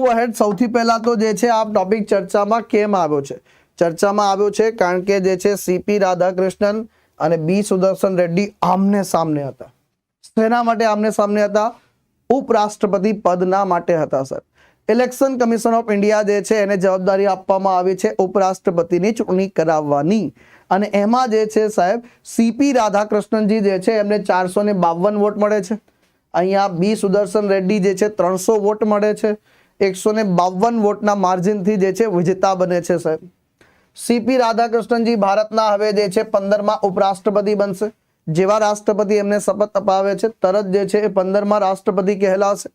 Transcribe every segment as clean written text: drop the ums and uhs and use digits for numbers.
Move ahead સૌથી પહેલા તો જે છે આ ટોપિક ચર્ચામાં કેમ આવ્યો છે? ચર્ચામાં આવ્યો છે કારણ કે જે છે સીપી રાધાકૃષ્ણન અને બી સુદર્શન રેડ્ડી આમને સામને હતા. શેના માટે આમને સામને હતા? ઉપરાષ્ટ્રપતિ પદના માટે હતા સાહેબ. ઇલેક્શન કમિશન ઓફ ઇન્ડિયા જે છે એને જવાબદારી આપવામાં આવી છે ઉપરાષ્ટ્રપતિની ચૂંટણી કરાવવાની, અને એમાં જે છે સાહેબ સીપી રાધાકૃષ્ણનજી જે છે એમને 452 વોટ મળે છે. અહીંયા બી સુદર્શન રેડ્ડી જે છે 300 વોટ મળે છે. 152 વોટના માર્જિનથી જે છે વિજેતા બને છે સાહેબ. સીપી રાધાકૃષ્ણનજી ભારતના હવે જે છે 15મા ઉપરાષ્ટ્રપતિ બનશે. જેવા રાષ્ટ્રપતિ એમને શપથ અપાવે છે તરત જે છે એ 15મા રાષ્ટ્રપતિ કહેલાશે.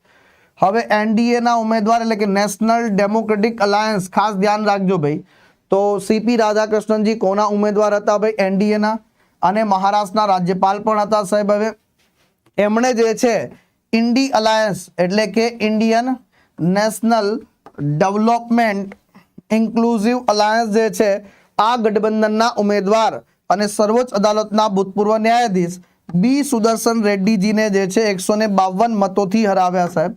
હવે એનડીએ ના ઉમેદવાર એટલે કે નેશનલ ડેમોક્રેટિક અલાયન્સ, ખાસ ધ્યાન રાખજો ભાઈ, તો સીપી રાધાકૃષ્ણનજી કોના ઉમેદવાર હતા ભાઈ? એનડીએ ના, અને મહારાષ્ટ્રના રાજ્યપાલ પણ હતા સાહેબ. હવે એમણે જે છે ઇન્ડી અલાયન્સ એટલે કે Indian national development inclusive alliance જે છે આ ગઠબંધનના ઉમેદવાર અને સર્વોચ્ચ અદાલતના ભૂતપૂર્વ ન્યાયાધીશ બી સુદર્શન રેડ્ડીજીને જે છે 152 મતોથી હરાવ્યા સાહેબ,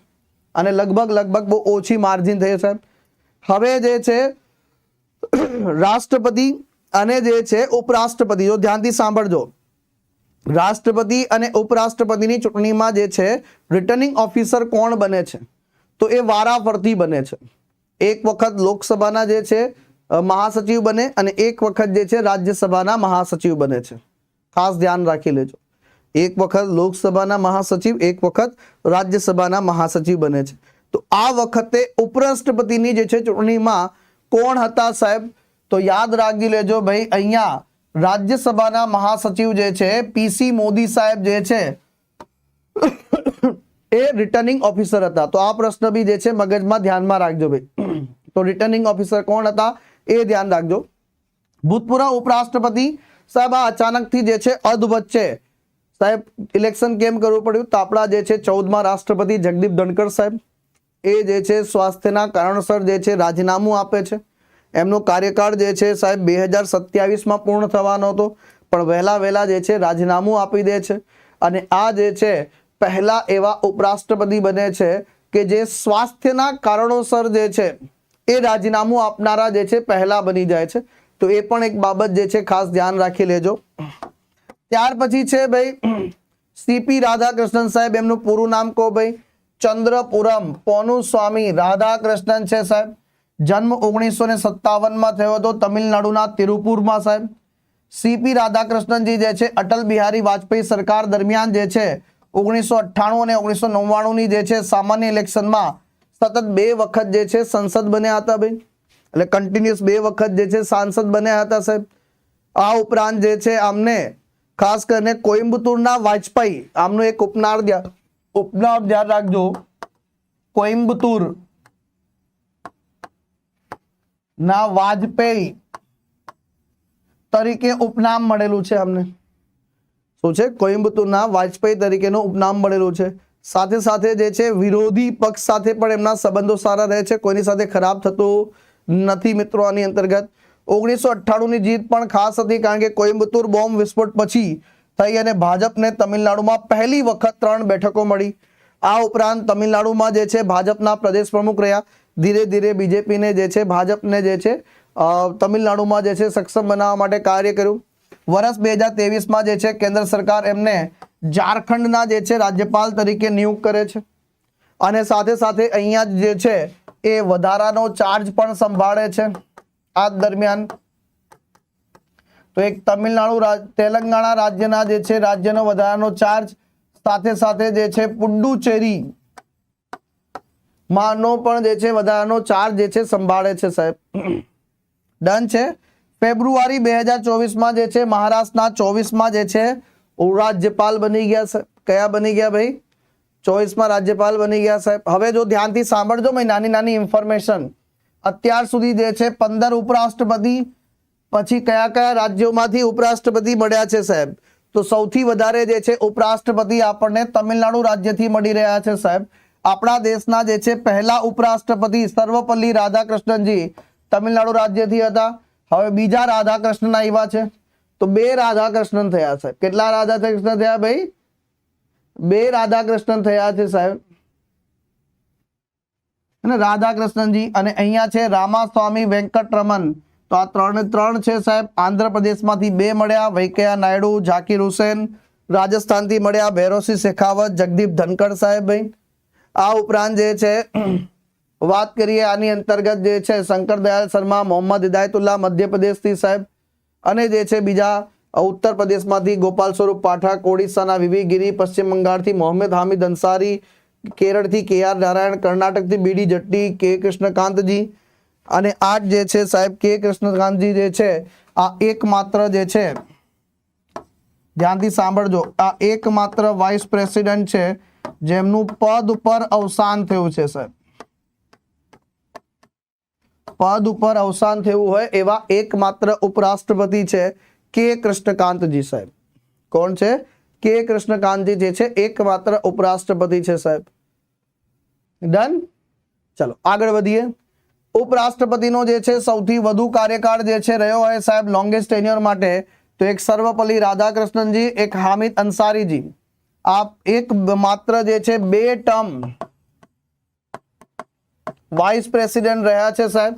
અને લગભગ બહુ ઓછી માર્જિન થઈ સાહેબ. હવે જે છે રાષ્ટ્રપતિ અને જે છે ઉપરાષ્ટ્રપતિ, જો ધ્યાનથી સાંભળજો, રાષ્ટ્રપતિ અને ઉપરાષ્ટ્રપતિની ચૂંટણીમાં જે છે રિટર્નિંગ ઓફિસર કોણ બને છે? તો એ વારાફરતી બને છે. એક વખત લોકસભાના જે છે મહાસચિવ બને અને એક વખત જે છે રાજ્યસભાના મહાસચિવ બને છે. ખાસ ધ્યાન રાખી લેજો, એક વખત લોકસભાના મહાસચિવ, એક વખત રાજ્યસભાના મહાસચિવ બને છે. તો આ વખતે ઉપરાષ્ટ્રપતિની જે છે ચૂંટણીમાં કોણ હતા સાહેબ? તો યાદ રાખી લેજો ભાઈ, અહીંયા રાજ્યસભાના મહાસચિવ જે છે પીસી મોદી સાહેબ જે છે એ રિટર્નિંગ ઓફિસર હતા. તો આ પ્રશ્ન બી જે છે મગજમાં ધ્યાનમાં રાખજો ભાઈ. તો રિટર્નિંગ ઓફિસર કોણ હતા એ ધ્યાન રાખજો. ભૂતપૂર્વ ઉપરાષ્ટ્રપતિ સાહેબ આ અચાનકથી જે છે અધવચ્ચે સાહેબ ઇલેક્શન કેમ કરવું પડ્યું? તો આપણા જે છે 14મા રાષ્ટ્રપતિ જગદીપ ધનકર સાહેબ એ જે છે સ્વાસ્થ્યના કારણસર જે છે રાજીનામું આપે છે. એમનો કાર્યકાળ જે છે સાહેબ 2027માં પૂર્ણ થવાનો હતો, પણ વહેલા જે છે રાજીનામું આપી દે છે. અને આ જે છે પહેલા એવા ઉપરાષ્ટ્રપતિ બને છે કે જે સ્વાસ્થ્યના કારણોસર જે છે એ રાજીનામું આપનારા જે છે પહેલા બની જાય છે. તો એ પણ એક બાબત જે છે ખાસ ધ્યાન રાખી લેજો. ત્યાર પછી છે ભાઈ સીપી રાધાકૃષ્ણન સાહેબ, એમનું પૂરું નામ કહો ભાઈ? ચંદ્રપુરમ પોનુસ્વામી રાધાકૃષ્ણન છે સાહેબ. જન્મ 1957માં થયો હતો તમિલનાડુના તિરુપુરમાં સાહેબ. સીપી રાધાકૃષ્ણનજી જે છે અટલ બિહારી વાજપેયી સરકાર દરમિયાન જે છે 1998 અને 1999ની જે છે સામાન્ય ઇલેક્શનમાં સતત 2 વખત જે છે સંસદ બન્યા હતા ભાઈ, એટલે કન્ટિન્યુઅસ 2 વખત જે છે સાંસદ બન્યા હતા સાહેબ. આ ઉપરાંત જે છે આમને ખાસ કરીને કોઈમ્બતુરના વાજપેયી, આમનું એક ઉપનામ ધ્યાન રાખજો, કોઈમ્બતુર ના વાજપેયી તરીકે ઉપનામ મળેલું છે અમને. શું છે? કોઈમ્બતુરના વાજપેયી તરીકેનું ઉપનામ મળેલું છે. સાથે સાથે જે છે વિરોધી પક્ષ સાથે પણ એમના સંબંધો સારા રહે છે, કોઈની સાથે ખરાબ થતું નથી મિત્રો. આની અંતર્ગત 1998ની જીત પણ ખાસ હતી કારણ કે કોઈમ્બતુર બોમ્બ વિસ્ફોટ પછી થઈ અને ભાજપને તમિલનાડુમાં પહેલી વખત 3 બેઠકો મળી. આ ઉપરાંત તમિલનાડુમાં જે છે ભાજપના પ્રદેશ પ્રમુખ રહ્યા. ધીરે ધીરે બીજેપીને જે છે ભાજપને જે છે તમિલનાડુમાં જે છે સક્ષમ બનાવવા માટે કાર્ય કર્યું. વર્ષ 2023માં જે છે કેન્દ્ર સરકાર એમને ઝારખંડના જે છે રાજ્યપાલ તરીકે નિયુક્ત કરે છે, અને સાથે સાથે અહીંયા જે છે એ વધારાનો ચાર્જ પણ સંભાળે છે આ દરમિયાન. તો એક તેલંગાણા રાજ્યના જે છે રાજ્યનો વધારાનો ચાર્જ, સાથે સાથે જે છે પુડુચેરી માનો પણ જે છે વધારાનો ચાર્જ જે છે સંભાળે છે સાહેબ. ડન છે. ફેબ્રુઆરી 2024માં જે છે મહારાષ્ટ્રના 24માં જે છે રાજ્યપાલ બની ગયા સાહેબ. કયા બની ગયા ભાઈ? 24માં રાજ્યપાલ બની ગયા સાહેબ. હવે જો ધ્યાનથી સાંભળજો ભાઈ, નાની નાની ઇન્ફોર્મેશન. અત્યાર સુધી જે છે 15 ઉપરાષ્ટ્રપતિ, પછી કયા કયા રાજ્યોમાંથી ઉપરાષ્ટ્રપતિ મળ્યા છે સાહેબ? તો સૌથી વધારે જે છે ઉપરાષ્ટ્રપતિ આપણને તમિલનાડુ રાજ્યથી મળી રહ્યા છે સાહેબ. આપણા દેશના જે છે પહેલા ઉપરાષ્ટ્રપતિ સર્વપલ્લી રાધાકૃષ્ણનજી તમિલનાડુ રાજ્યથી હતા. હવે બીજા રાધાકૃષ્ણન આવ્યા છે, તો 2 રાધાકૃષ્ણન થયા સાહેબ. કેટલા રાધાકૃષ્ણ થયા ભાઈ? 2 રાધાકૃષ્ણન થયા છે સાહેબ. અને રાધાકૃષ્ણનજી, અને અહીંયા છે રામાસ્વામી વેંકટરમન. તો આ 3 ને 3 છે સાહેબ. આંધ્રપ્રદેશમાંથી 2 મળ્યા, વૈંકૈયા નાયડુ, ઝાકિર હુસેન. રાજસ્થાનથી મળ્યા ભૈરોસિંહ શેખાવત, જગદીપ ધનકડ સાહેબ ભાઈ. આ ઉપરાંત જે છે વાત કરીએ આની અંતર્ગત જે છે શંકર દયાલ શર્મા, મોહમ્મદ હિદાયતુલ્લાહ મધ્યપ્રદેશથી સાહેબ, અને જે છે બીજા ઉત્તર પ્રદેશમાંથી ગોપાલ સ્વરૂપ પાઠક, ઓડિશાના વીવી ગિરી, પશ્ચિમ બંગાળથી મોહમ્મદ હામિદ અંસારી, કેરળથી KR નારાયણ, કર્ણાટકથી BD જટ્ટી, કે કૃષ્ણકાંતજી. અને આ જે છે સાહેબ કે કૃષ્ણકાંતજી જે છે આ એકમાત્ર જે છે, ધ્યાનથી સાંભળજો, આ એકમાત્ર વાઇસ પ્રેસિડેન્ટ છે જેમનું પદ ઉપર અવસાન થયું છે સાહેબ. પદ ઉપર અવસાન થયું હોય એવા એકમાત્ર ઉપરાષ્ટ્રપતિ છે કે કૃષ્ણકાંતજી સાહેબ. કોણ છે? કે કૃષ્ણકાંતજી જે છે એકમાત્ર ઉપરાષ્ટ્રપતિ છે સાહેબ. ડન. ચલો આગળ વધીએ. ઉપરાષ્ટ્રપતિનો જે છે સૌથી વધુ કાર્યકાળ જે છે રહ્યો હોય સાહેબ લોંગેસ્ટ ટેન્યોર માટે, તો એક સર્વપલ્લી રાધાકૃષ્ણનજી, એક હામિદ અંસારીજી. આ એક માત્ર જે છે 2 ટર્મ વાઇસ પ્રેસિડેન્ટ રહ્યા છે સાહેબ.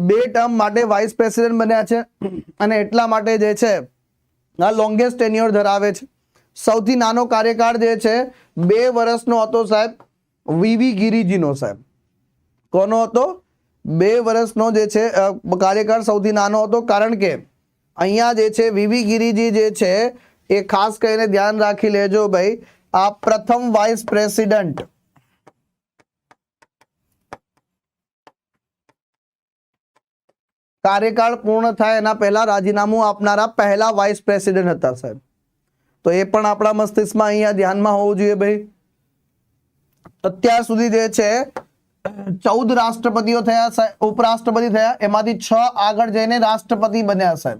2 ટર્મ માટે વાઇસ પ્રેસિડેન્ટ બન્યા છે, અને એટલા માટે જે છે આ લોંગેસ્ટ ટેન્યોર ધરાવે છે. સૌથી નાનો કાર્યકાળ જે છે 2 વર્ષનો હતો સાહેબ વીવી ગિરીજીનો સાહેબ. કોનો હતો? 2 વર્ષનો જે છે કાર્યકાળ સૌથી નાનો હતો, કારણ કે અહીંયા જે છે વીવી ગિરીજી જે છે એ ખાસ કરીને ધ્યાન રાખી લેજો ભાઈ, આ પ્રથમ વાઇસ પ્રેસિડેન્ટ કાર્યકાળ પૂર્ણ થાય એના પહેલા રાજીનામું આપનારા પહેલા વાઇસ પ્રેસિડેન્ટ હતા સાહેબ. તો એ પણ આપણા મસ્તિષ્કમાં અહીંયા ધ્યાનમાં હોવું જોઈએ ભાઈ. અત્યાર સુધી જે છે 14 રાષ્ટ્રપતિઓ થયા સાહેબ, ઉપરાષ્ટ્રપતિ થયા, એમાંથી 6 આગળ જઈને રાષ્ટ્રપતિ બન્યા સાહેબ.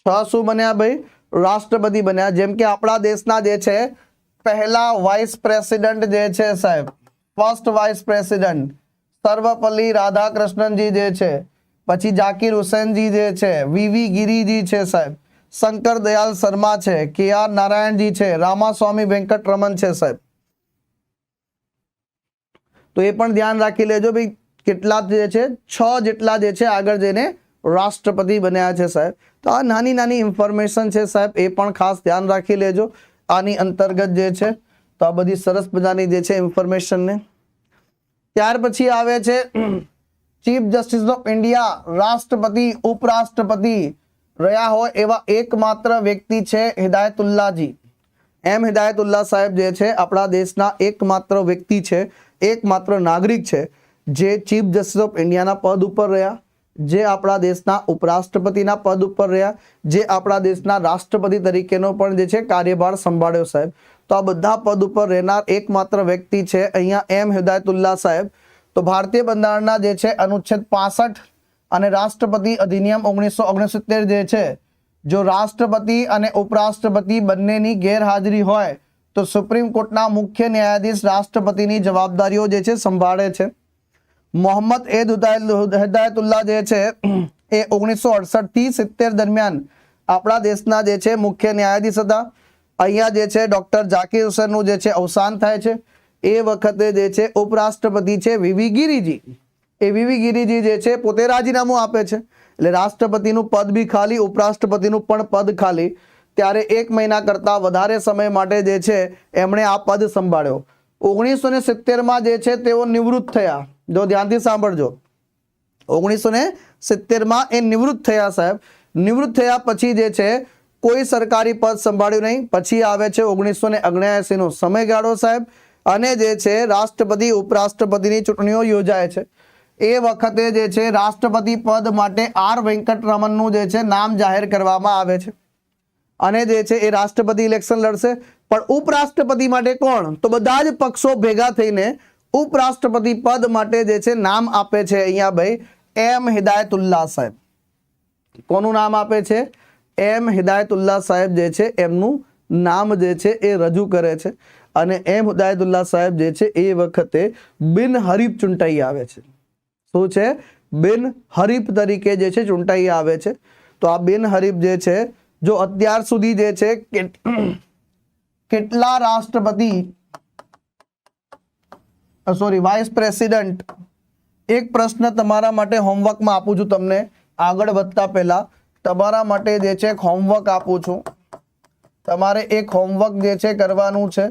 6 શું બન્યા ભાઈ? રાષ્ટ્રપતિ બન્યા. જેમ કે આપણા દેશના જે છે પહેલા વાઇસ પ્રેસિડેન્ટ જે છે સાહેબ, ફર્સ્ટ વાઇસ પ્રેસિડેન્ટ સર્વપલ્લી રાધાકૃષ્ણનજી જે છે, પછી ઝાકિર હુસેનજી જે છે, વીવી ગિરીજી છે સાહેબ, શંકર દયાલ શર્મા છે, KR નારાયણજી છે, રામાસ્વામી વેંકટરમન છે સાહેબ. તો એ પણ ધ્યાન રાખી લેજો ભાઈ, કેટલા જે છે 6 જેટલા જે છે આગળ જઈને રાષ્ટ્રપતિ બન્યા છે સાહેબ. તો આ નાની નાની ઇન્ફોર્મેશન છે સાહેબ, એ પણ ખાસ ધ્યાન રાખી લેજો આની અંતર્ગત જે છે. તો આ બધી સરસ મજાની જે છે ઇન્ફોર્મેશન ને. ત્યાર પછી આવે છે ચીફ જસ્ટિસ ઓફ ઇન્ડિયા, રાષ્ટ્રપતિ ઉપરાષ્ટ્રપતિ રહ્યા હોય એવા એકમાત્ર વ્યક્તિ છે હિદાયતુલ્લાહજી. એમ હિદાયતુલ્લાહ સાહેબ જે છે આપણા દેશના એકમાત્ર વ્યક્તિ છે, એકમાત્ર નાગરિક છે જે ચીફ જસ્ટિસ ઓફ ઇન્ડિયાના પદ ઉપર રહ્યા, જે આપણા દેશના ઉપરાષ્ટ્રપતિના પદ ઉપર રહ્યા, જે આપણા દેશના રાષ્ટ્રપતિ તરીકેનો પણ જે છે કાર્યભાર સંભાળ્યો સાહેબ. તો આ બધા પદ ઉપર રહેનાર એકમાત્ર વ્યક્તિ છે અહીંયા એમ હિદાયતુલ્લાહ સાહેબ. તો ભારતીય બંધારણના જે છે અનુચ્છેદ 65 અને રાષ્ટ્રપતિ અધિનિયમ 1969 જે છે, જો રાષ્ટ્રપતિ અને ઉપરાષ્ટ્રપતિ બંનેની ગેરહાજરી હોય તો સુપ્રીમ કોર્ટના મુખ્ય ન્યાયાધીશ રાષ્ટ્રપતિની જવાબદારીઓ જે છે સંભાળે છે. મોહમ્મદ હિદાયતુલ્લાહ જે છે એ 1968 થી 70 દરમિયાન આપણા દેશના જે છે મુખ્ય ન્યાયાધીશ હતા. અહીંયા જે છે ડોક્ટર ઝાકિર હુસેનનું જે છે અવસાન થાય છે. એ વખતે જે છે ઉપરાષ્ટ્રપતિ છે વીવી ગિરીજી. એ વીવી ગિરીજી જે છે પોતે રાજીનામું આપે છે, એટલે રાષ્ટ્રપતિનું પદ બી ખાલી, ઉપરાષ્ટ્રપતિનું પણ પદ ખાલી. ત્યારે 1 મહિના કરતા વધારે સમય માટે જે છે એમણે આ પદ સંભાળ્યો. 1970માં જે છે તેઓ નિવૃત્ત થયા. જો ધ્યાનથી સાંભળજો, 1970માં એ નિવૃત્ત થયા સાહેબ. નિવૃત્ત થયા પછી જે છે કોઈ સરકારી પદ સંભાળ્યું નહીં. પછી આવે છે 1979 નો સમયગાળો સાહેબ, અને જે છે રાષ્ટ્રપતિ ઉપરાષ્ટ્રપતિની ચૂંટણીઓ યોજાય છે. એ વખતે જે છે રાષ્ટ્રપતિ પદ માટે R વેંકટરમનનું જે છે નામ જાહેર કરવામાં આવે છે, અને જે છે એ રાષ્ટ્રપતિ ઇલેક્શન લડશે. પણ ઉપરાષ્ટ્રપતિ માટે કોણ? તો બધા જ પક્ષો ભેગા થઈને ઉપરાષ્ટ્રપતિ પદ માટે જે છે નામ આપે છે અહીંયા ભાઈ એમ હિદાયતુલ્લાહ સાહેબ. કોનું નામ આપે છે? એમ હિદાયતુલ્લાહ સાહેબ જે છે એમનું નામ જે છે એ રજૂ કરે છે. અને એમ હિદાયતુલ્લાહ સાહેબ જે છે એ વખતે બિનહરીફ ચૂંટાઈ આવે છે. શું છે? બિનહરીફ તરીકે જે છે ચૂંટાઈ આવે છે. તો આ બિનહરીફ જે છે, જો અત્યાર સુધી જે છે કેટલા રાષ્ટ્રપતિ સોરી વાઇસ પ્રેસિડેન્ટ, એક પ્રશ્ન તમારા માટે હોમવર્કમાં આપું છું તમને. આગળ વધતા પહેલા તમારા માટે જે છે હોમવર્ક આપું છું. તમારે એક હોમવર્ક જે છે કરવાનું છે.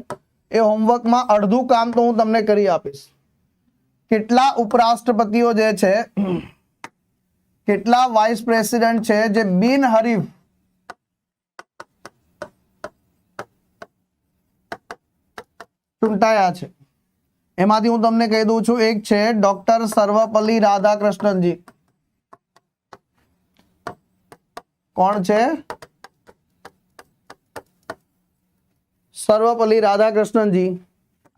એ હોમવર્કમાં અડધું કામ તો હું તમને કરી આપીશ. કેટલા ઉપરાષ્ટ્રપતિઓ જે છે, કેટલા વાઇસ પ્રેસિડેન્ટ છે જે બિનહરીફ ચૂંટાયા છે, એમાંથી હું તમને કહી દઉં છું. એક છે ડોક્ટર સર્વપલ્લી રાધાકૃષ્ણનજી. કોણ છે? સર્વપલ્લી રાધાકૃષ્ણનજી.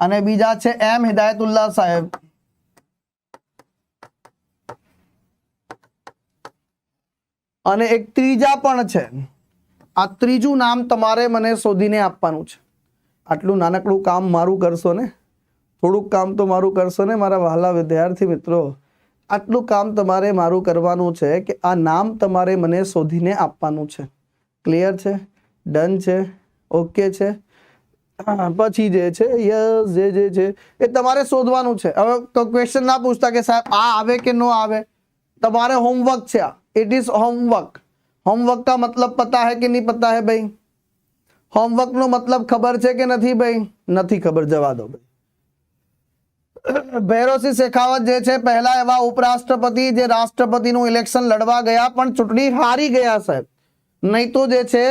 અને બીજા છે એમ હિદાયતુલ્લાહ સાહેબ. અને એક ત્રીજા પણ છે. આ ત્રીજું નામ તમારે મને શોધીને આપવાનું છે. આટલું નાનકડું કામ મારું કરશો ને, થોડુંક કામ તો મારું કરશો ને મારા વહાલા વિદ્યાર્થી મિત્રો. આટલું કામ તમારે મારું કરવાનું છે કે આ નામ તમારે મને શોધીને આપવાનું છે. ક્લિયર છે? ડન છે? ઓકે છે? પછી જે છે યસ જે છે એ તમારે શોધવાનું છે. હવે ક્વેશ્ચન ના પૂછતા કે સાહેબ આ આવે કે ન આવે. તમારે होमवर्क છે. It is homework. होमवर्क का मतलब पता है कि नहीं पता है भाई? होमवर्क નો મતલબ ખબર છે કે નથી ભાઈ? નથી ખબર, જવા દો ભાઈ. ભૈરોસિંહ શેખાવત જે છે પહેલા એવા ઉપરાષ્ટ્રપતિ જે રાષ્ટ્રપતિનું ઇલેક્શન લડવા ગયા પણ ચૂંટણી હારી ગયા સાહેબ. નહીં તો જે છે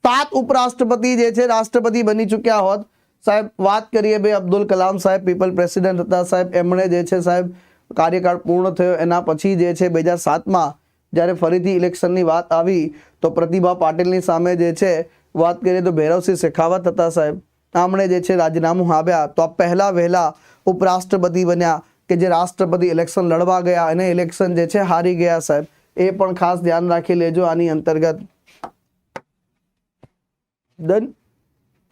7 ઉપરાષ્ટ્રપતિ જે છે રાષ્ટ્રપતિ બની ચૂક્યા હોત સાહેબ. વાત કરીએ ભાઈ અબ્દુલ કલામ સાહેબ પીપલ પ્રેસિડેન્ટ હતા સાહેબ. એમણે જે છે સાહેબ કાર્યકાળ પૂર્ણ થયો એના પછી જે છે 2007માં જ્યારે ફરીથી ઇલેક્શનની વાત આવી તો પ્રતિભા પાટીલની સામે જે છે વાત કરીએ તો ભૈરવસિંહ શેખાવત હતા સાહેબ. આમણે જે છે રાજીનામું આપ્યા તો આ પહેલા વહેલા ઉપરાષ્ટ્રપતિ બન્યા કે જે રાષ્ટ્રપતિ ઇલેક્શન લડવા ગયા અને ઇલેક્શન જે છે હારી ગયા સાહેબ. એ પણ ખાસ ધ્યાન રાખી લેજો આની અંતર્ગત. ડન.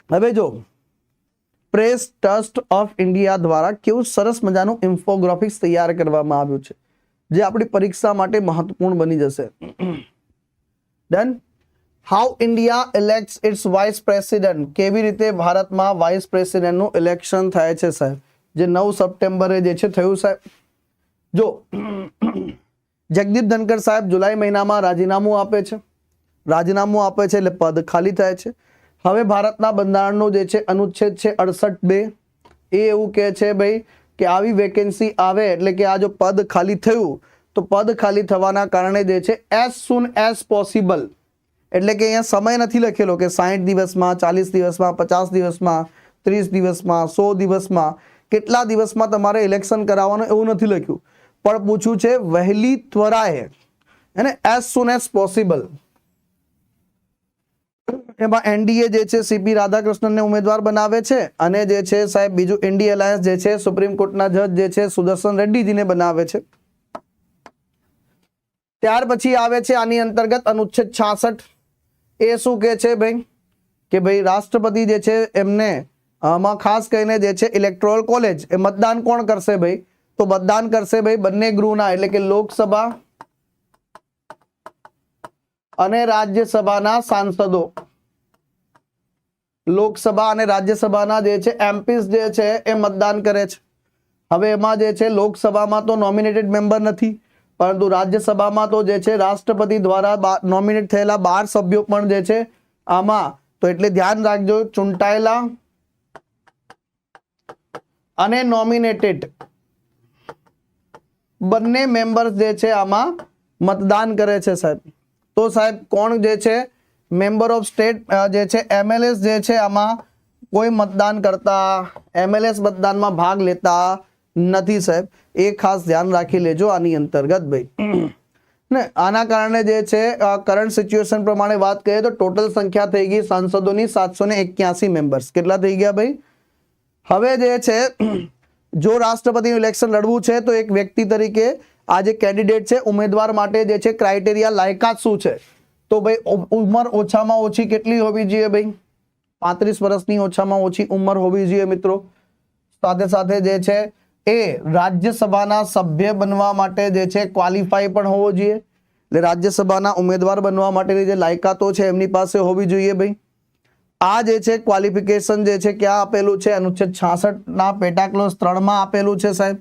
હવે જો પ્રેસ ટ્રસ્ટ ઓફ ઇન્ડિયા દ્વારા કેવું સરસ મજાનું ઇન્ફોગ્રાફિક્સ તૈયાર કરવામાં આવ્યું છે જે આપણી પરીક્ષા માટે મહત્વપૂર્ણ બની જશે. Done. How India elects its vice president. કેવી રીતે ભારતમાં વાઇસ પ્રેસિડેન્ટનું ઇલેક્શન થાય છે સાહેબ, જે 9 સપ્ટેમ્બરે જે છે થયું સાહેબ. જો જગદીપ ધનકર સાહેબ જુલાઈ મહિનામાં રાજીનામું આપે છે. રાજીનામું આપે છે એટલે પદ ખાલી થાય છે. હવે ભારતના બંધારણનો જે છે અનુચ્છેદ છે 68(2) એ એવું કહે છે ભાઈ કે આવી વેકેન્સી આવે એટલે કે આ જો પદ ખાલી થયું તો પદ ખાલી થવાના કારણે જે છે એઝ સૂન એઝ પોસિબલ, એટલે કે અહીંયા સમય નથી લખેલો કે 60 દિવસમાં, 40 દિવસમાં, 50 દિવસમાં, 30 દિવસમાં, 100 દિવસમાં, કેટલા દિવસમાં તમારે ઇલેક્શન કરાવવાનું એવું નથી લખ્યું. પણ પૂછ્યું છે વહેલી ત્વરાએ, એને એઝ સૂન એઝ પોસિબલ. એમાં એનડીએ જે છે સીપી રાધાકૃષ્ણનને ઉમેદવાર બનાવે છે અને જે છે સાહેબ બીજું ઇન્ડી અલાયન્સ જે છે સુપ્રીમ કોર્ટના જજ જે છે સુદર્શન રેડ્ડીજીને બનાવે છે. ત્યાર પછી આવે છે આની અંતર્ગત અનુચ્છેદ 66. એ શું કહે છે ભાઈ કે ભાઈ રાષ્ટ્રપતિ જે છે એમને આમાં ખાસ કરીને જે છે ઇલેક્ટોરલ કોલેજ એ મતદાન કોણ કરશે ભાઈ? તો મતદાન કરશે ભાઈ બંને ગૃહના, એટલે કે લોકસભા અને રાજ્યસભાના સાંસદો. લોકસભા અને રાજ્યસભાના જે છે એમપીસ જે છે એ મતદાન કરે છે. હવે એમાં જે છે લોકસભામાં તો નોમિનેટેડ મેમ્બર નથી, પરંતુ રાજ્યસભામાં તો જે છે રાષ્ટ્રપતિ દ્વારા નોમિનેટ થયેલા 12 સભ્યો પણ જે છે આમાં. તો એટલે ધ્યાન રાખજો ચૂંટાયેલા અને નોમિનેટેડ બંને મેમ્બર્સ જે છે આમાં મતદાન કરે છે સાહેબ. તો સાહેબ કોણ જે છે મેમ્બર ઓફ સ્ટેટ જે છે એમએલએસ જે છે આમાં કોઈ મતદાન કરતા, એમએલએસ મતદાનમાં ભાગ લેતા નથી સાહેબ. એ ખાસ ધ્યાન રાખી લેજો આની અંતર્ગત ભાઈ ને. આના કારણે જે છે કરંટ સિચ્યુએશન પ્રમાણે વાત કરીએ તો ટોટલ સંખ્યા થઈ ગઈ સાંસદોની 781 મેમ્બર્સ. કેટલા થઈ ગયા ભાઈ? હવે જે છે જો રાષ્ટ્રપતિનું ઇલેક્શન લડવું છે તો એક વ્યક્તિ તરીકે આ જે કેન્ડિડેટ છે ઉમેદવાર માટે જે છે ક્રાઇટેરિયા લાયકાત શું છે? તો ભાઈ ઉંમર ઓછામાં ઓછી કેટલી હોવી જોઈએ ભાઈ? 35 વર્ષની ઓછામાં ઓછી ઉંમર હોવી જોઈએ મિત્રો. સાથે સાથે જે છે એ રાજ્યસભાના સભ્ય બનવા માટે જે છે ક્વોલિફાય પણ હોવો જોઈએ. એટલે રાજ્યસભાના ઉમેદવાર બનવા માટેની જે લાયકાતો છે એમની પાસે હોવી જોઈએ ભાઈ. આ જે છે ક્વોલિફિકેશન જે છે ક્યાં આપેલું છે? અનુચ્છેદ 66 ના પેટા ક્લોઝ 3 માં આપેલું છે સાહેબ.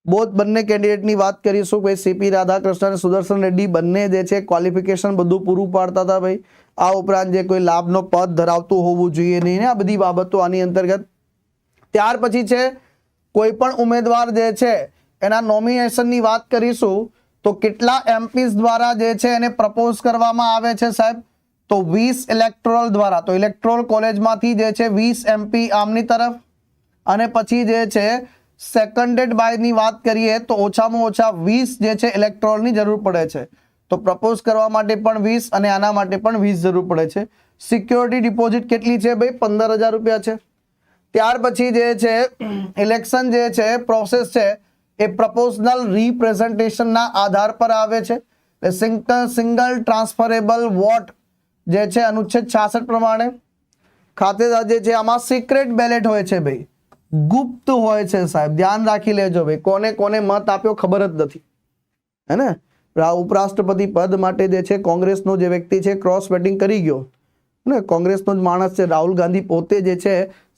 બોથ બંને કેન્ડિડેટની વાત કરીશું ભાઈ. સીપી રાધાકૃષ્ણ અને સુદર્શન રેડ્ડી બંને જે છે ક્વોલિફિકેશન બધું પૂરું પાડતા હતા ભાઈ. આ ઉપરાંત જે કોઈ લાભનો પદ ધરાવતું હોવું જોઈએ નહીં ને, આ બધી બાબતો આની અંતર્ગત. ત્યાર પછી છે કોઈ પણ ઉમેદવાર જે છે એના નોમિનેશનની વાત કરીશું તો કેટલા એમપીસ દ્વારા જે છે એને પ્રપોઝ કરવામાં આવે છે સાહેબ? તો 20 ઇલેક્ટોરલ દ્વારા. તો ઇલેક્ટોરલ કોલેજમાંથી જે છે 20 એમપી આમની તરફ, અને પછી જે છે સેકન્ડેડ બાય ની વાત કરીએ તો ઓછામાં ઓછા 20 જે છે ઇલેક્ટોરલની જરૂર પડે છે. તો પ્રપોઝ કરવા માટે પણ 20 અને આના માટે પણ 20 જરૂર પડે છે. સિક્યોરિટી ડિપોઝિટ કેટલી છે ભાઈ? 15,000 રૂપિયા છે. ત્યાર પછી જે છે ઇલેક્શન જે છે પ્રોસેસ છે એ પ્રપોઝનલ રિપ્રેઝન્ટેશનના આધાર પર આવે છે. સિંગલ ટ્રાન્સફરેબલ વોટ જે છે અનુચ્છેદ 66 પ્રમાણે. ખાતેદાર જે છે આમાં સિક્રેટ બેલેટ હોય છે ભાઈ, ગુપ્ત હોય છે સાહેબ, ધ્યાન રાખી લેજો ભાઈ. કોને કોને મત આપ્યો ખબર જ નથી, હે ને. ઉપરાષ્ટ્રપતિ પદ માટે જે છે કોંગ્રેસનો જે વ્યક્તિ છે ક્રોસ વેટિંગ કરી ગયો ને, કોંગ્રેસનો જ માણસ છે રાહુલ ગાંધી, પોતે જે છે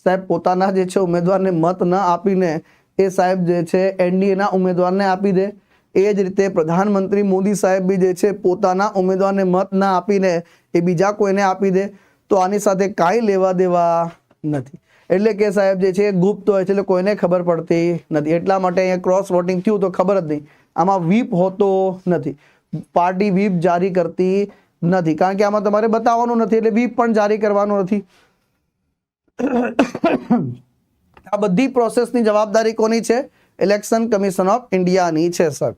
સાહેબ પોતાના જે છે ઉમેદવારને મત ન આપીને એ સાહેબ જે છે એનડીએના ઉમેદવારને આપી દે. એ જ રીતે પ્રધાનમંત્રી મોદી સાહેબ બી જે છે પોતાના ઉમેદવારને મત ના આપીને એ બીજા કોઈને આપી દે. તો આની સાથે કાંઈ લેવા દેવા નથી. એટલે કે સાહેબ જે છે ગુપ્ત હોય છે, એટલે કોઈને ખબર પડતી નથી. એટલા માટે અહીંયા ક્રોસ વોટિંગ થયું તો ખબર જ નહીં. આમાં વ્હીપ હોતો નથી, પાર્ટી વ્હીપ જારી કરતી નથી, કારણ કે આમાં તમારે બતાવવાનું નથી, એટલે વ્હીપ પણ જારી કરવાનું નથી. આ બધી પ્રોસેસની જવાબદારી કોની છે? ઇલેક્શન કમિશન ઓફ ઇન્ડિયાની છે સર.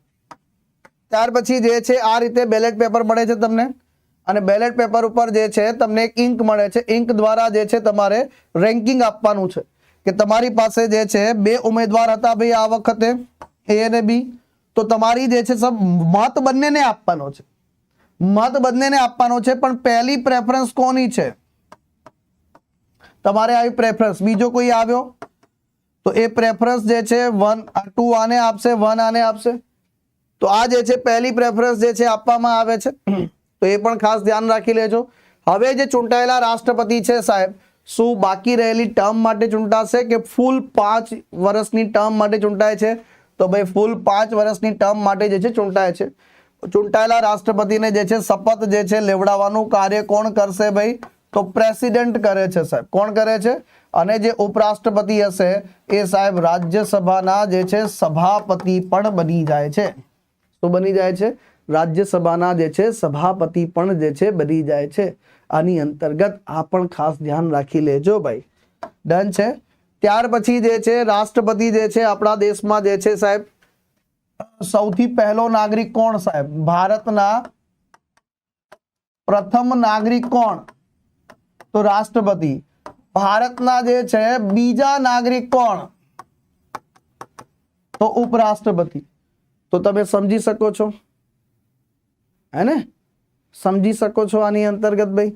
ત્યાર પછી જે છે આ રીતે બેલેટ પેપર મળે છે તમને, અને બેલેટ પેપર ઉપર જે છે તમને એક ઇંક મળે છે. ઇંક દ્વારા જે છે તમારે રેન્કિંગ આપવાનું છે કે તમારી પાસે જે છે 2 ઉમેદવાર હતા ભાઈ આ વખતે, એ અને બી. તો તમારી જે છે સબ મત બંનેને આપવાનો છે, મત બંનેને આપવાનો છે, પણ પહેલી પ્રેફરન્સ કોની છે? તમારે આવી પ્રેફરન્સ. બીજો કોઈ આવ્યો તો એ પ્રેફરન્સ જે છે 2 આને આપશે, 1 આને આપશે. તો આ જે છે પહેલી પ્રેફરન્સ જે છે આપવામાં આવે છે. તો એ પણ ખાસ ધ્યાન રાખી લેજો. હવે જે ચૂંટાયેલા રાષ્ટ્રપતિ છે સાહેબ, શું બાકી રહેલી ટર્મ માટે ચૂંટાશે કે ફૂલ 5 વર્ષની ટર્મ માટે ચૂંટાય છે? તો ભાઈ ફૂલ 5 વર્ષની ટર્મ માટે જે છે ચૂંટાય છે. ચૂંટાયેલા રાષ્ટ્રપતિને જે છે શપથ જે છે લેવડાવવાનું કાર્ય કોણ કરશે ભાઈ? તો પ્રેસિડેન્ટ કરે છે સાહેબ. કોણ કરે છે? અને જે ઉપરાષ્ટ્રપતિ હશે એ સાહેબ રાજ્યસભાના જે છે સભાપતિ પણ બની જાય છે. તો બની જાય છે રાજ્યસભાના જે છે સભાપતિ પણ જે છે બની જાય છે. આની અંતર્ગત આ પણ ખાસ ધ્યાન રાખી લેજો ભાઈ. ડન છે. ત્યાર પછી જે છે રાષ્ટ્રપતિ જે છે આપણા દેશમાં જે છે સાહેબ સૌથી પહેલો નાગરિક કોણ સાહેબ? ભારતના પ્રથમ નાગરિક કોણ? તો રાષ્ટ્રપતિ. ભારતના જે છે બીજા નાગરિક કોણ? તો ઉપરાષ્ટ્રપતિ. તો તમે સમજી શકો છો, હે ને, સમજી શકો છો આની અંતર્ગત ભાઈ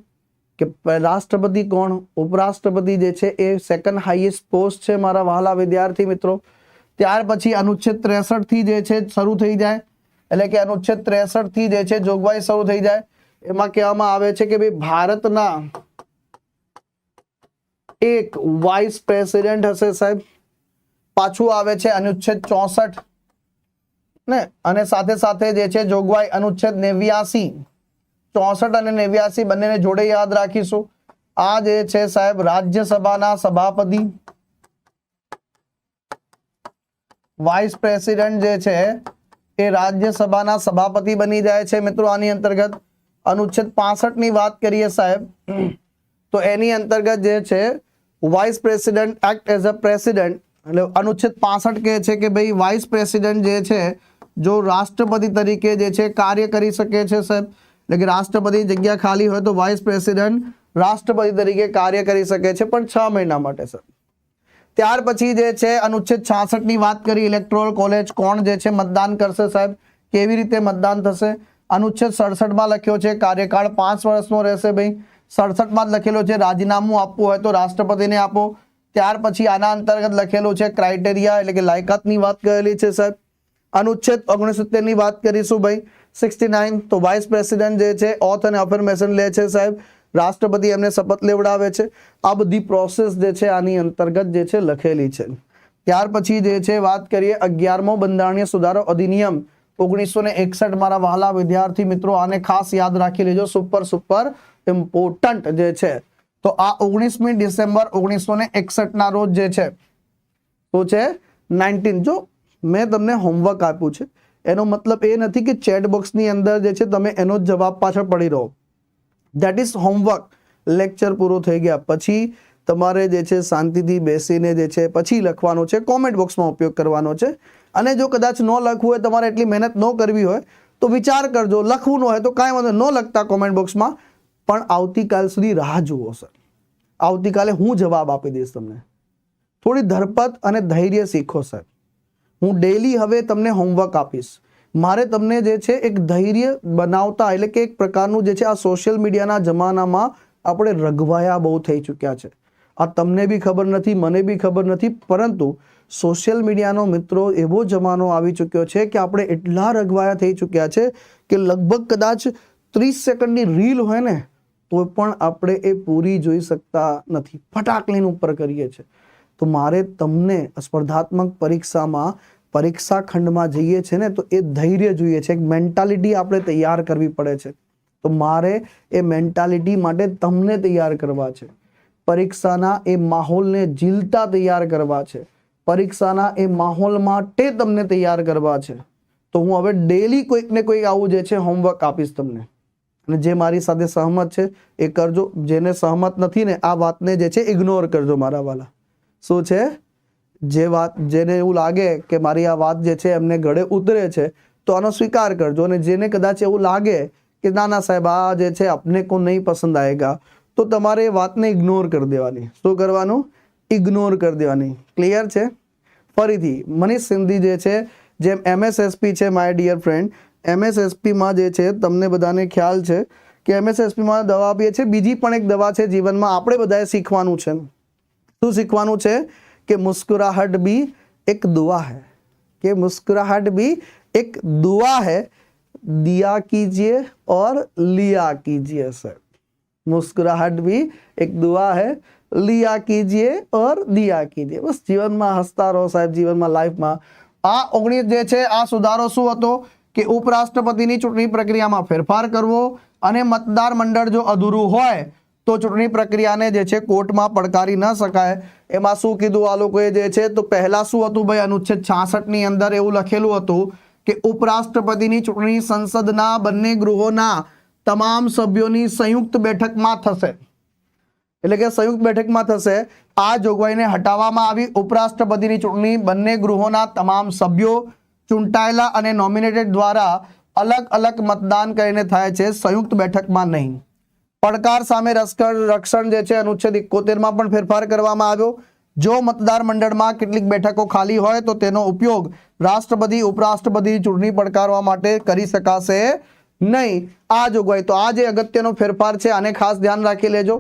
કે રાષ્ટ્રપતિ કોણ, ઉપરાષ્ટ્રપતિ જે છે એ સેકન્ડ હાઈએસ્ટ પોસ્ટ છે મારા વહાલા વિદ્યાર્થી મિત્રો. ત્યાર પછી અનુચ્છેદ 63 થી જે છે શરૂ થઈ જાય, એટલે કે અનુચ્છેદ 63 થી જે છે જોગવાઈ શરૂ થઈ જાય. એમાં કહેવામાં આવે છે કે ભાઈ ભારતના એક વાઇસ પ્રેસિડેન્ટ હશે સાહેબ. પાછું આવે છે અનુચ્છેદ 64 ને, અને સાથે સાથે જે છે જોગવાઈ અનુચ્છેદ 89, 64 અને 89 બંનેને જોડે યાદ રાખીશું. આ જે છે સાહેબ રાજ્યસભાના સભાપતિ, વાઇસ પ્રેસિડેન્ટ જે છે એ રાજ્યસભાના સભાપતિ બની જાય છે મિત્રો. આની અંતર્ગત અનુચ્છેદ 65 ની વાત કરીએ સાહેબ, તો એની અંતર્ગત જે છે vice president act as a president, એટલે અનુચ્છેદ 65 કહે છે કે ભાઈ વાઇસ પ્રેસિડેન્ટ જે છે જો રાષ્ટ્રપતિ તરીકે જે છે કાર્ય કરી શકે છે સાહેબ. એટલે કે રાષ્ટ્રપતિ જગ્યા ખાલી હોય તો વાઇસ પ્રેસિડેન્ટ રાષ્ટ્રપતિ તરીકે કાર્ય કરી શકે છે, પણ 6 મહિના માટે સર. ત્યાર પછી જે છે અનુચ્છેદ 66 ની વાત કરી, ઇલેક્ટોરલ કોલેજ કોણ જે છે મતદાન કરશે સાહેબ, કેવી રીતે મતદાન થશે? અનુચ્છેદ 67 માં લખ્યો છે કાર્યકાળ 5 વર્ષનો રહેશે ભાઈ. 67 માં જ લખેલો છે રાજીનામું આપવું હોય તો રાષ્ટ્રપતિને આપો. ત્યાર પછી આના અંતર્ગત લખેલું છે ક્રાઇટેરિયા, એટલે કે લાયકાતની વાત કરેલી છે સાહેબ. અનુચ્છેદ 69 ની વાત કરીશું ભાઈ. 69 તો વાઇસ પ્રેસિડેન્ટ જે છે ઓથ અને અફર્મેશન લે છે સાહેબ. રાષ્ટ્રપતિ એમને શપથ લેવડાવે છે. આ બધી પ્રોસેસ જે છે આની અંતર્ગત જે છે લખેલી છે. ત્યાર પછી જે છે વાત કરીએ 11મો બંધારણીય સુધારો અધિનિયમ 1961. મારા વહાલા વિદ્યાર્થી મિત્રો આને ખાસ યાદ રાખી લેજો, સુપર ઇમ્પોર્ટન્ટ જે છે. તો આ 19મી ડિસેમ્બર 1961 ના રોજ જે છે તો છે 19. જો મેં તમને હોમવર્ક આપ્યું છે એનો મતલબ એ નથી કે ચેટ બોક્સની અંદર જે છે તમે એનો જવાબ પાછળ પડી રહો. That is homework. લેક્ચર પૂરો થઈ ગયા પછી તમારે જે છે શાંતિથી બેસીને જે છે પછી લખવાનું છે, કોમેન્ટ બોક્સમાં ઉપયોગ કરવાનો છે. અને જો કદાચ ન લખવું હોય, તમારે એટલી મહેનત ન કરવી હોય તો વિચાર કરજો, લખવું ન હોય તો કાંઈ વાંધો ન લખતા કોમેન્ટ બોક્સમાં, પણ આવતીકાલ સુધી રાહ જુઓ સર. આવતીકાલે હું જવાબ આપી દઈશ તમને. થોડી ધરપત અને ધૈર્ય શીખો સર. હું ડેલી હવે તમને હોમવર્ક આપીશ. મારે તમને જે છે એક ધૈર્ય બનાવતા, એટલે કે એક પ્રકારનું જે છે આ સોશિયલ મીડિયાના જમાનામાં આપણે રઘવાયા બહુ થઈ ચૂક્યા છે. આ તમને બી ખબર નથી, મને બી ખબર નથી, પરંતુ સોશિયલ મીડિયાનો મિત્રો એવો જમાનો આવી ચૂક્યો છે કે આપણે એટલા રઘવાયા થઈ ચૂક્યા છે કે લગભગ કદાચ 30 સેકન્ડની રીલ હોય ને તો પણ આપણે એ પૂરી જોઈ શકતા નથી, ફટાકલીન ઉપર કરીએ છીએ. તો મારે તમને સ્પર્ધાત્મક પરીક્ષામાં પરીક્ષા ખંડમાં જઈએ છે ને તો એ ધૈર્ય જોઈએ છે, એક મેન્ટાલિટી આપણે તૈયાર કરવી પડે છે. તો મારે એ મેન્ટાલિટી માટે તમને તૈયાર કરવા છે. પરીક્ષાના એ માહોલને ઝીલતા તૈયાર કરવા છે. પરીક્ષાના એ માહોલ માટે તમને તૈયાર કરવા છે. તો હું હવે ડેલી કોઈક ને કોઈક આવું જે છે હોમવર્ક આપીશ તમને. અને જે મારી સાથે સહમત છે એ કરજો, જેને સહમત નથી ને આ વાતને જે છે ઇગ્નોર કરજો મારા વાલા. શું છે, જેને એવું લાગે કે મારી આ વાત જે છે એમને ગળે ઉતરે છે તો આનો સ્વીકાર કરજો. અને જેને કદાચ એવું લાગે કે ના ના સાહેબ આ જે છે આપને કો નહીં પસંદ આएगा તો તમારે એ વાતને ઇગ્નોર કરી દેવાની. શું કરવાનું? ઇગ્નોર કરી દેવાની. ક્લિયર છે? ફરીથી મનીષ સિંધી જે છે, જેમ MSSP છે માય ડિયર ફ્રેન્ડ, MSSPમાં જે છે તમને બધાને ખ્યાલ છે કે MSSPમાં દવા આપીએ છીએ. બીજી પણ એક દવા છે જીવનમાં આપણે બધાએ શીખવાનું છે. શું શીખવાનું છે? कि मुस्कुराहट भी एक दुआ है, कि मुस्कुराहट भी एक दुआ है, दिया कीजिए और लिया कीजिए सर. मुस्कुराहट भी एक दुआ है, लिया कीजिए और दिया कीजिए. બસ જીવનમાં હસતા રહો સાહેબ, જીવનમાં લાઈફમાં. આ 19 જે છે આ સુધારો શું હતો કે ઉપરાષ્ટ્રપતિની ચૂંટણી પ્રક્રિયામાં ફેરફાર કરવો અને મતદાર મંડળ જો અધૂરું હોય તો ચૂંટણી પ્રક્રિયાને જે છે કોર્ટમાં પડકારી ન શકાય. એમાં શું કીધું આ લોકોએ જે છે, તો પહેલા શું હતું ભાઈ, અનુચ્છેદ 66 ની અંદર એવું લખેલું હતું કે ઉપરાષ્ટ્રપતિની ચૂંટણી સંસદના બંને ગૃહોના તમામ સભ્યોની સંયુક્ત બેઠકમાં થશે. એટલે કે સંયુક્ત બેઠકમાં થશે. આ જોગવાઈને હટાવવામાં આવી. ઉપરાષ્ટ્રપતિની ચૂંટણી બંને ગૃહોના તમામ સભ્યો ચૂંટાયેલા અને નોમિનેટેડ દ્વારા અલગ અલગ મતદાન કરીને થાય છે, સંયુક્ત બેઠકમાં નહીં. પડકાર સામે રક્ષણ જે છે અનુચ્છેદ 71માં પણ ફેરફાર કરવામાં આવ્યો. જો મતદાર મંડળમાં કેટલીક બેઠકો ખાલી હોય તો તેનો ઉપયોગ રાષ્ટ્રપતિ ઉપરાષ્ટ્રપતિ ચૂંટણી પડકારવા માટે કરી શકાશે નહીં. આ જોગવાઈ. તો આ જે અગત્યનો ફેરફાર છે આને ખાસ ધ્યાન રાખી લેજો.